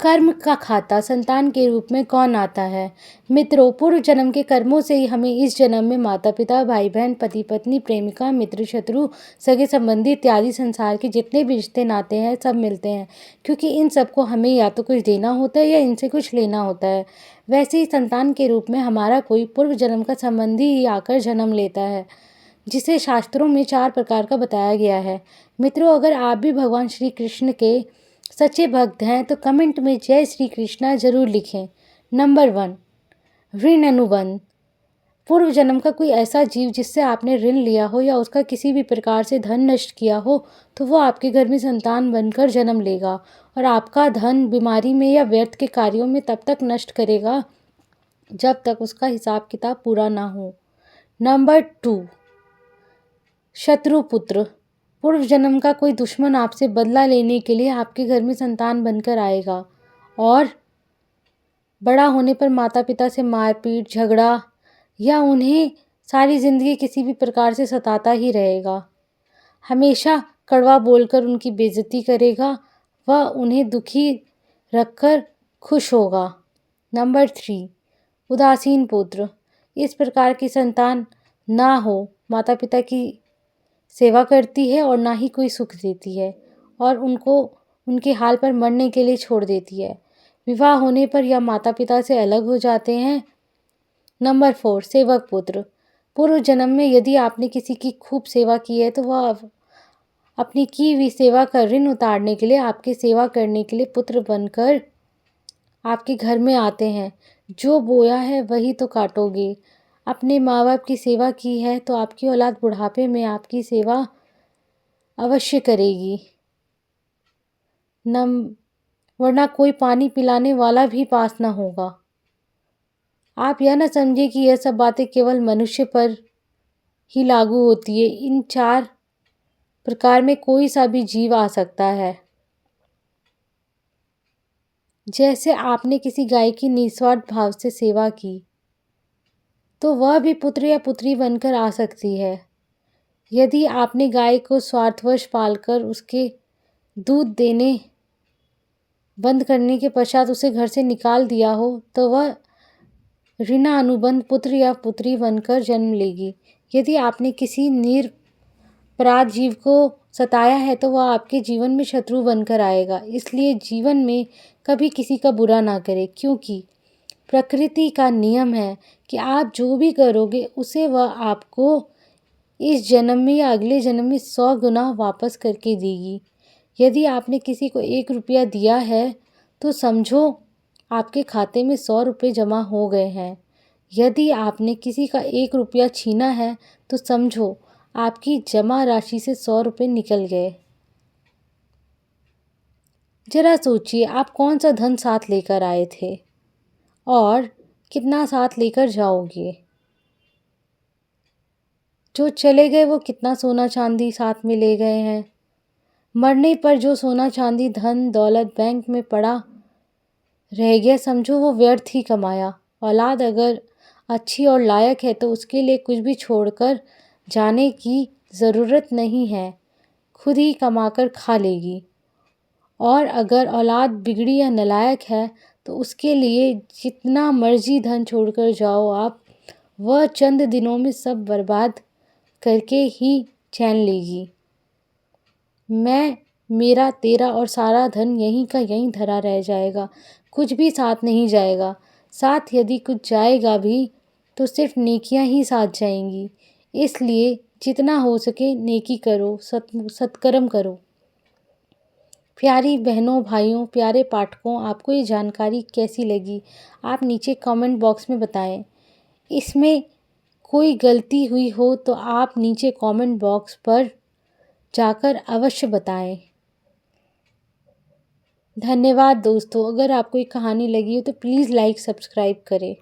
कर्म का खाता संतान के रूप में कौन आता है? मित्रों, पूर्व जन्म के कर्मों से ही हमें इस जन्म में माता पिता, भाई बहन, पति पत्नी, प्रेमिका, मित्र, शत्रु, सगे संबंधी इत्यादि संसार के जितने भी रिश्ते नाते हैं सब मिलते हैं, क्योंकि इन सबको हमें या तो कुछ देना होता है या इनसे कुछ लेना होता है। वैसे ही संतान के रूप में हमारा कोई पूर्व जन्म का संबंधी ही आकर जन्म लेता है, जिसे शास्त्रों में 4 प्रकार का बताया गया है। मित्रों, अगर आप भी भगवान श्री कृष्ण के सच्चे भक्त हैं तो कमेंट में जय श्री कृष्णा जरूर लिखें। नंबर 1, ऋण अनुबंध। पूर्व जन्म का कोई ऐसा जीव जिससे आपने ऋण लिया हो या उसका किसी भी प्रकार से धन नष्ट किया हो तो वो आपके घर में संतान बनकर जन्म लेगा और आपका धन बीमारी में या व्यर्थ के कार्यों में तब तक नष्ट करेगा जब तक उसका हिसाब किताब पूरा ना हो। नंबर 2, शत्रु पुत्र। पूर्व जन्म का कोई दुश्मन आपसे बदला लेने के लिए आपके घर में संतान बनकर आएगा और बड़ा होने पर माता पिता से मारपीट, झगड़ा या उन्हें सारी ज़िंदगी किसी भी प्रकार से सताता ही रहेगा। हमेशा कड़वा बोलकर उनकी बेइज्जती करेगा व उन्हें दुखी रखकर खुश होगा। नंबर 3, उदासीन पुत्र। इस प्रकार की संतान ना हो, माता पिता की सेवा करती है और ना ही कोई सुख देती है और उनको उनके हाल पर मरने के लिए छोड़ देती है। विवाह होने पर या माता पिता से अलग हो जाते हैं। नंबर 4, सेवक पुत्र। पूर्व जन्म में यदि आपने किसी की खूब सेवा की है तो वह अपनी की हुई सेवा का ऋण उतारने के लिए आपकी सेवा करने के लिए पुत्र बनकर आपके घर में आते हैं। जो बोया है वही तो काटोगे। अपने माँ बाप की सेवा की है तो आपकी औलाद बुढ़ापे में आपकी सेवा अवश्य करेगी। वरना कोई पानी पिलाने वाला भी पास ना होगा। आप यह ना समझिए कि यह सब बातें केवल मनुष्य पर ही लागू होती है। इन 4 प्रकार में कोई सा भी जीव आ सकता है। जैसे आपने किसी गाय की निस्वार्थ भाव से सेवा की तो वह भी पुत्र या पुत्री बनकर आ सकती है। यदि आपने गाय को स्वार्थवश पालकर उसके दूध देने बंद करने के पश्चात उसे घर से निकाल दिया हो तो वह ऋणानुबंध पुत्र या पुत्री बनकर जन्म लेगी। यदि आपने किसी निरपराध जीव को सताया है तो वह आपके जीवन में शत्रु बनकर आएगा। इसलिए जीवन में कभी किसी का बुरा ना करें, क्योंकि प्रकृति का नियम है कि आप जो भी करोगे उसे वह आपको इस जन्म में या अगले जन्म में 100 गुना वापस करके देगी। यदि आपने किसी को 1 रुपया दिया है तो समझो आपके खाते में 100 रुपये जमा हो गए हैं। यदि आपने किसी का 1 रुपया छीना है तो समझो आपकी जमा राशि से 100 रुपये निकल गए। जरा सोचिए, आप कौन सा धन साथ लेकर आए थे और कितना साथ लेकर जाओगे। जो चले गए वो कितना सोना चांदी साथ में ले गए हैं। मरने पर जो सोना चांदी धन दौलत बैंक में पड़ा रह गया, समझो वो व्यर्थ ही कमाया। औलाद अगर अच्छी और लायक है तो उसके लिए कुछ भी छोड़कर जाने की ज़रूरत नहीं है, खुद ही कमाकर खा लेगी। और अगर औलाद बिगड़ी या नालायक है तो उसके लिए जितना मर्जी धन छोड़कर जाओ आप, वह चंद दिनों में सब बर्बाद करके ही चैन लेगी। मैं, मेरा, तेरा और सारा धन यहीं का यहीं धरा रह जाएगा, कुछ भी साथ नहीं जाएगा। साथ यदि कुछ जाएगा भी तो सिर्फ नेकियां ही साथ जाएंगी। इसलिए जितना हो सके नेकी करो, सत्कर्म करो। प्यारी बहनों, भाइयों, प्यारे पाठकों, आपको ये जानकारी कैसी लगी आप नीचे कमेंट बॉक्स में बताएं। इसमें कोई गलती हुई हो तो आप नीचे कमेंट बॉक्स पर जाकर अवश्य बताएं। धन्यवाद दोस्तों। अगर आपको ये कहानी लगी हो तो प्लीज़ लाइक सब्सक्राइब करें।